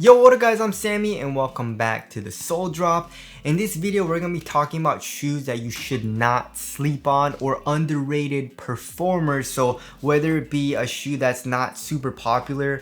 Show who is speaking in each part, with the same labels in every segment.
Speaker 1: Yo, what up guys, I'm Sammy and welcome back to the Soul Drop. In this video, we're going to be talking about shoes that you should not sleep on or underrated performers. So whether it be a shoe that's not super popular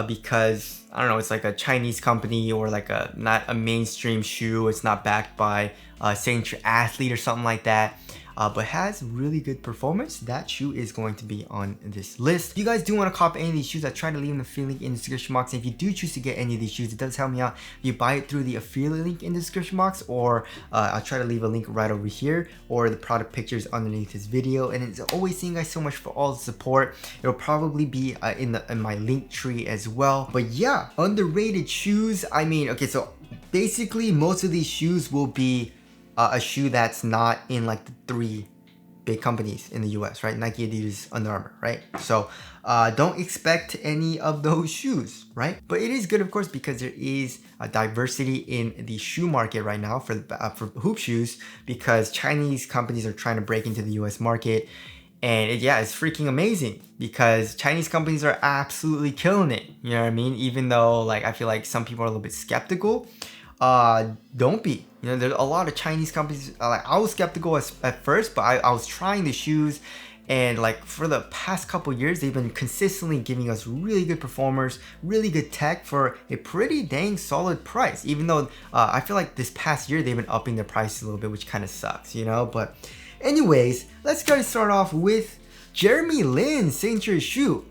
Speaker 1: because, I don't know, it's like a Chinese company or like not a mainstream shoe, it's not backed by a signature athlete or something like that. But has really good performance, that shoe is going to be on this list. If you guys do want to cop any of these shoes, I try to leave them the affiliate link in the description box. And if you do choose to get any of these shoes, it does help me out if you buy it through the affiliate link in the description box, or I'll try to leave a link right over here, or the product pictures underneath this video. And it's always thank you guys so much for all the support. It'll probably be in my link tree as well. But yeah, underrated shoes. I mean, okay, so basically most of these shoes will be a shoe that's not in like the three big companies in the US, right? Nike, Adidas, Under Armour, right? So don't expect any of those shoes, right? But it is good, of course, because there is a diversity in the shoe market right now for hoop shoes, because Chinese companies are trying to break into the US market. And it's freaking amazing because Chinese companies are absolutely killing it. You know what I mean? Even though like I feel like some people are a little bit skeptical. Don't be. You know, there's a lot of Chinese companies. Like I was skeptical at first, but I was trying the shoes, and like for the past couple years, they've been consistently giving us really good performers, really good tech for a pretty dang solid price. Even though I feel like this past year they've been upping their prices a little bit, which kind of sucks, you know. But anyways, let's go and start off with Jeremy Lin's signature shoe,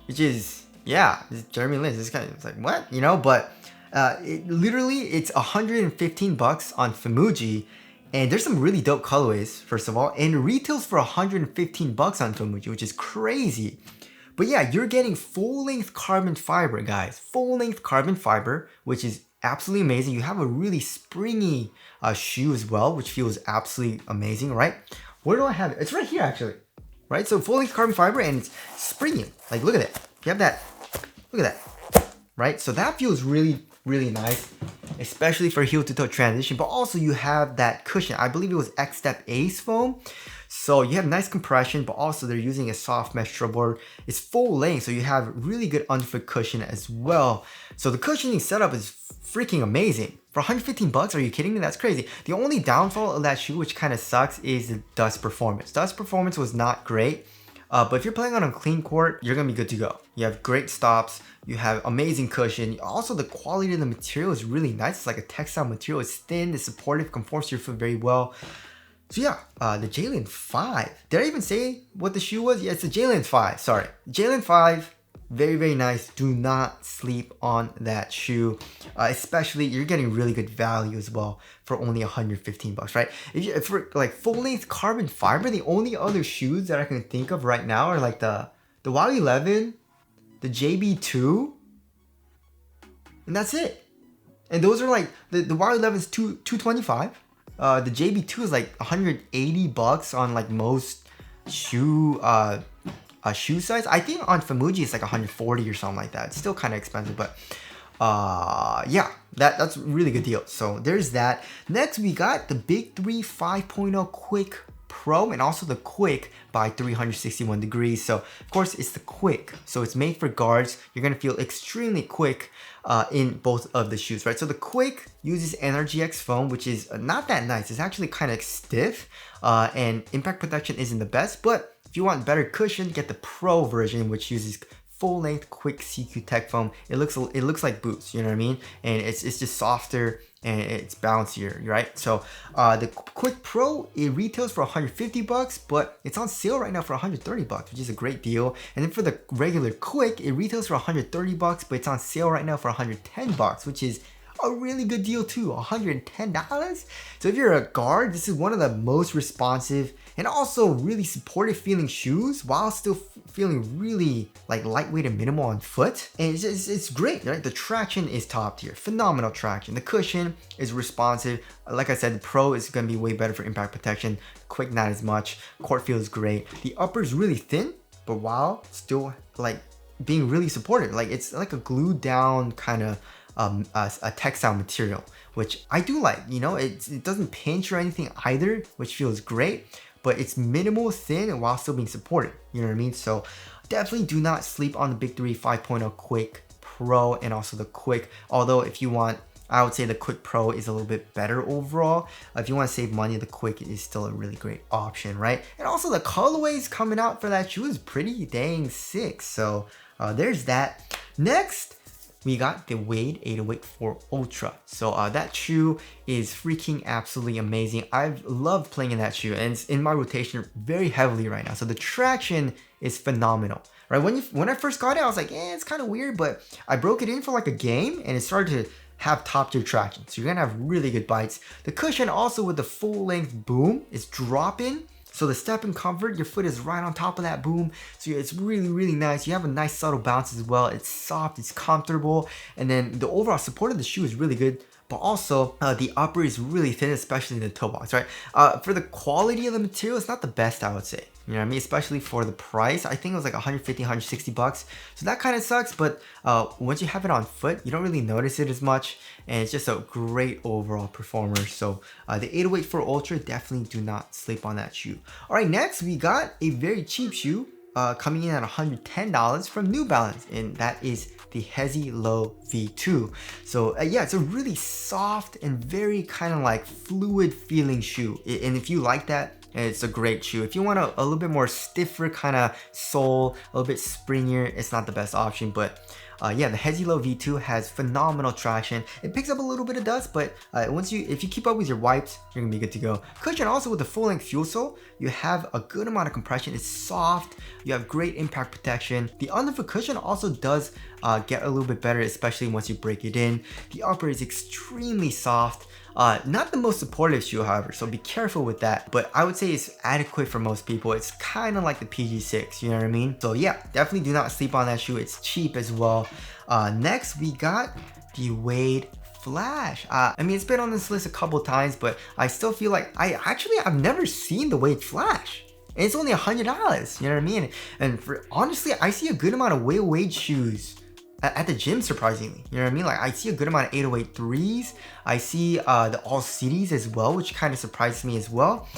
Speaker 1: which is Jeremy Lin's. This guy is like what, you know, but. It's 115 bucks on Famuji, and there's some really dope colorways, first of all, and retails for 115 bucks on Famuji, which is crazy. But yeah, you're getting full-length carbon fiber, guys. Full-length carbon fiber, which is absolutely amazing. You have a really springy shoe as well, which feels absolutely amazing, right? Where do I have it? It's right here, actually, right? So full-length carbon fiber, and it's springy. Like, look at it. You have that. Look at that, right? So that feels really nice, especially for heel to toe transition. But also you have that cushion. I believe it was X-Step Ace foam. So you have nice compression, but also they're using a soft mesh board. It's full length, so you have really good underfoot cushion as well. So the cushioning setup is freaking amazing. For 115 bucks, are you kidding me? That's crazy. The only downfall of that shoe, which kind of sucks, is the dust performance. Dust performance was not great. But if you're playing on a clean court, you're gonna be good to go. You have great stops, you have amazing cushion. Also, the quality of the material is really nice. It's like a textile material. It's thin, it's supportive, conforms to your foot very well. So yeah, the Jalen 5. Did I even say what the shoe was? Yeah, it's the Jalen 5, sorry. Jalen 5, very nice. Do not sleep on that shoe. Especially, you're getting really good value as well for only 115 bucks, right? If for like full-length carbon fiber, the only other shoes that I can think of right now are like the Wow 11, the JB2, and that's it. And those are like, the Wow 11 is 225. The JB2 is like 180 bucks on like most shoe size. I think on Famuji it's like 140 or something like that. It's still kind of expensive, but yeah, that's a really good deal. So there's that. Next we got the Big 3 5.0 Quick Pro, and also the Quick by 361 degrees. So of course it's the Quick, so it's made for guards. You're gonna feel extremely quick in both of the shoes, right? So the Quick uses NRGX foam, which is not that nice. It's actually kind of stiff, and impact protection isn't the best, but if you want better cushion, get the Pro version, which uses full-length Quick CQ Tech foam. It looks like boots, you know what I mean? And it's just softer and it's bouncier, right? So the Quick Pro, it retails for 150 bucks, but it's on sale right now for 130 bucks, which is a great deal. And then for the regular Quick, it retails for 130 bucks, but it's on sale right now for 110 bucks, which is a really good deal too, $110. So if you're a guard, this is one of the most responsive and also really supportive feeling shoes while still feeling really like lightweight and minimal on foot. And it's great, right? The traction is top tier, phenomenal traction. The cushion is responsive. Like I said, the Pro is gonna be way better for impact protection. Quick, not as much. Court feels great. The upper is really thin, but while still like being really supportive. Like it's like a glued down kind of a textile material, which I do like. You know, it doesn't pinch or anything either, which feels great, but it's minimal, thin, while still being supported. You know what I mean? So definitely do not sleep on the Big 3 5.0 Quick Pro and also the Quick. Although if you want, I would say the Quick Pro is a little bit better overall. If you want to save money, the Quick is still a really great option, right? And also the colorways coming out for that shoe is pretty dang sick. So there's that. Next, we got the Wade 808-4 Ultra. So that shoe is freaking absolutely amazing. I've loved playing in that shoe and it's in my rotation very heavily right now. So the traction is phenomenal, right? When I first got it, I was like, it's kind of weird, but I broke it in for like a game and it started to have top tier traction. So you're gonna have really good bites. The cushion also with the full length boom is dropping. So the step in comfort, your foot is right on top of that boom. So it's really, really nice. You have a nice subtle bounce as well. It's soft, it's comfortable. And then the overall support of the shoe is really good. But also the upper is really thin, especially in the toe box, right? For the quality of the material, it's not the best, I would say. You know what I mean? Especially for the price. I think it was like 150, 160 bucks. So that kind of sucks, but once you have it on foot, you don't really notice it as much. And it's just a great overall performer. So the 808-4 Ultra, definitely do not sleep on that shoe. All right, next we got a very cheap shoe coming in at $110 from New Balance, and that is the Hesi Low V2. So yeah, it's a really soft and very kind of like fluid feeling shoe. And if you like that, it's a great shoe. If you want a little bit more stiffer kind of sole, a little bit springier, it's not the best option. But yeah, the Hesi Low V2 has phenomenal traction. It picks up a little bit of dust, but if you keep up with your wipes, you're gonna be good to go. Cushion also with the full length fuel sole, you have a good amount of compression. It's soft. You have great impact protection. The underfoot cushion also does get a little bit better, especially once you break it in. The upper is extremely soft. Not the most supportive shoe, however, so be careful with that. But I would say it's adequate for most people. It's kind of like the PG6, you know what I mean? So yeah, definitely do not sleep on that shoe. It's cheap as well. Next, we got the Wade Flash. I mean, it's been on this list a couple times, but I still feel like I've never seen the Wade Flash. And it's only $100, you know what I mean? And honestly, I see a good amount of Wade shoes at the gym, surprisingly. You know what I mean? Like, I see a good amount of 808-3s. I see the All Cities as well, which kind of surprised me as well.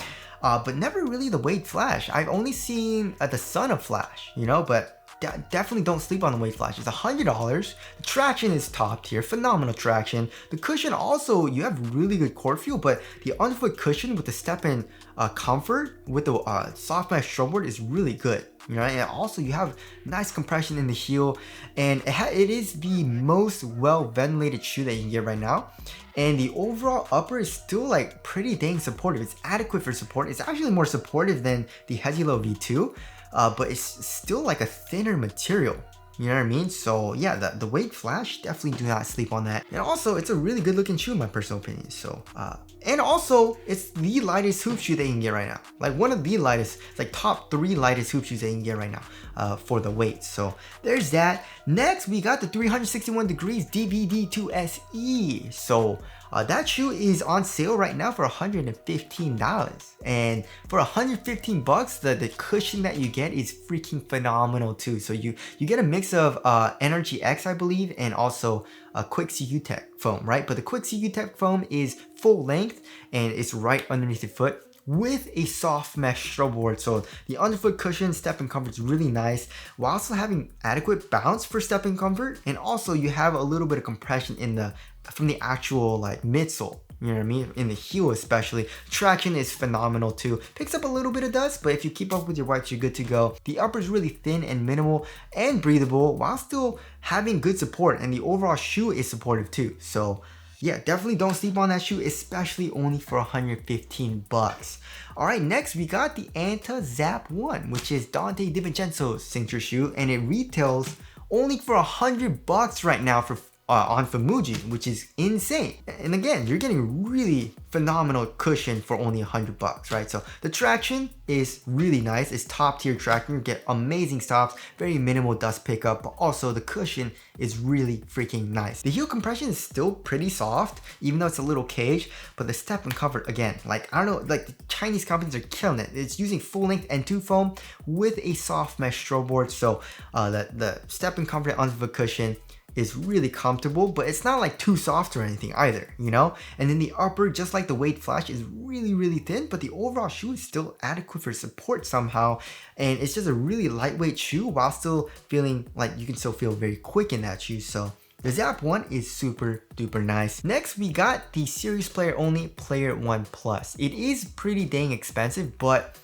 Speaker 1: But never really the Wade Flash. I've only seen the Son of Flash, you know, but definitely don't sleep on the Wade Flash. It's $100. The traction is top tier, phenomenal traction. The cushion also, you have really good core feel, but the underfoot cushion with the step-in comfort with the soft mesh strobe is really good. You know, and also you have nice compression in the heel, and it is the most well ventilated shoe that you can get right now. And the overall upper is still like pretty dang supportive. It's adequate for support. It's actually more supportive than the Hesi Low V2, but it's still like a thinner material. You know what I mean? So yeah, the Wade Flash, definitely do not sleep on that. And also, it's a really good looking shoe in my personal opinion. So, and also, it's the lightest hoop shoe that you can get right now. Like one of the lightest, like top 3 lightest hoop shoes that you can get right now for the weight. So there's that. Next, we got the 361 Degrees DVD2 SE. So that shoe is on sale right now for $115, and for 115 bucks, the cushion that you get is freaking phenomenal too. So you get a mix of Energy X, I believe, and also a Quick CU Tech foam, right? But the Quick CU Tech foam is full length and it's right underneath the foot with a soft mesh strobe board. So the underfoot cushion step-in comfort is really nice while also having adequate bounce for step-in comfort, and also you have a little bit of compression from the actual like midsole. You know what I mean? In the heel especially. Traction is phenomenal too. Picks up a little bit of dust, but if you keep up with your wipes, you're good to go. The upper is really thin and minimal and breathable while still having good support, and the overall shoe is supportive too. So yeah, definitely don't sleep on that shoe, especially only for 115 bucks. All right, next we got the Anta Zap 1, which is Dante DiVincenzo's signature shoe, and it retails only for 100 bucks right now on Famuji, which is insane. And again, you're getting really phenomenal cushion for only 100 bucks, right? So the traction is really nice. It's top tier traction. You get amazing stops, very minimal dust pickup, but also the cushion is really freaking nice. The heel compression is still pretty soft, even though it's a little cage, but the step and comfort, again, like, I don't know, like the Chinese companies are killing it. It's using full length N2 foam with a soft mesh strobe board. So the step and comfort under the cushion is really comfortable, but it's not like too soft or anything either, you know? And then the upper, just like the weight flash, is really thin, but the overall shoe is still adequate for support somehow. And it's just a really lightweight shoe while still feeling like you can still feel very quick in that shoe. So the Zap 1 is super duper nice. Next, we got the Series Player Only Player 1 Plus. It is pretty dang expensive, but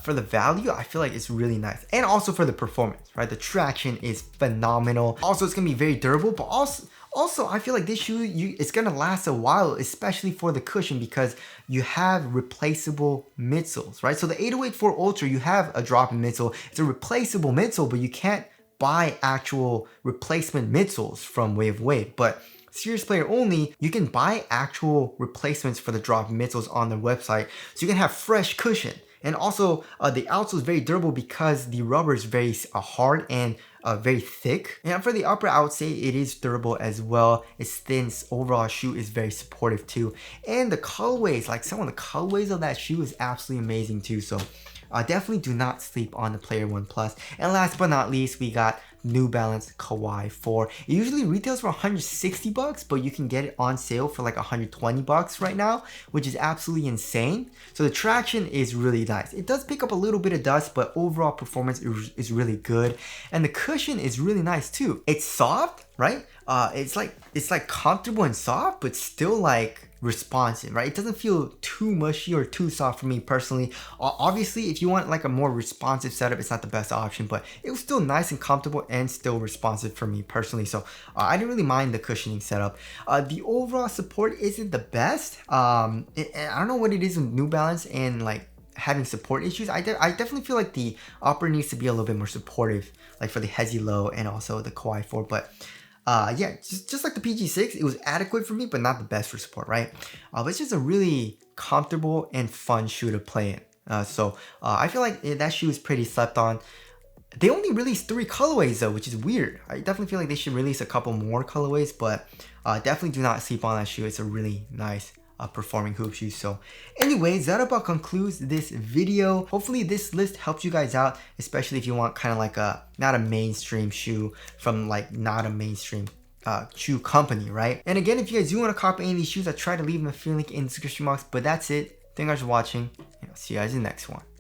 Speaker 1: for the value, I feel like it's really nice. And also for the performance, right? The traction is phenomenal. Also, it's gonna be very durable, but also I feel like this shoe, it's gonna last a while, especially for the cushion, because you have replaceable midsoles, right? So the 808-4 Ultra, you have a drop-in midsole. It's a replaceable midsole, but you can't buy actual replacement midsoles from Way of Wave. But Series Player Only, you can buy actual replacements for the drop-in midsoles on their website, so you can have fresh cushion. And also, the outsole is very durable because the rubber is very hard and very thick. And for the upper, I would say it is durable as well. Its thin overall shoe is very supportive too. And the colorways, like some of the colorways of that shoe is absolutely amazing too. So definitely do not sleep on the Player 1 Plus. And last but not least, we got New Balance Kawhi 4. It usually retails for 160 bucks, but you can get it on sale for like 120 bucks right now, which is absolutely insane. So the traction is really nice. It does pick up a little bit of dust, but overall performance is really good. And the cushion is really nice too. It's soft, right? It's like comfortable and soft, but still like responsive, right? It doesn't feel too mushy or too soft for me personally. Obviously, if you want like a more responsive setup, it's not the best option, but it was still nice and comfortable and still responsive for me personally. So I didn't really mind the cushioning setup. The overall support isn't the best. I don't know what it is with New Balance and like having support issues. I definitely feel like the upper needs to be a little bit more supportive, like for the Hesi Low and also the Kawhi 4, but yeah, just like the PG6, it was adequate for me, but not the best for support, right? But it's just a really comfortable and fun shoe to play in. So I feel like that shoe is pretty slept on. They only released 3 colorways though, which is weird. I definitely feel like they should release a couple more colorways, but definitely do not sleep on that shoe. It's a really nice performing hoop shoe. So anyways, that about concludes this video. Hopefully this list helps you guys out, especially if you want kind of like not a mainstream shoe from like not a mainstream shoe company, right? And again, if you guys do want to copy any of these shoes, I try to leave them a free link in the description box. But that's it. Thank you guys for watching, and I'll see you guys in the next one.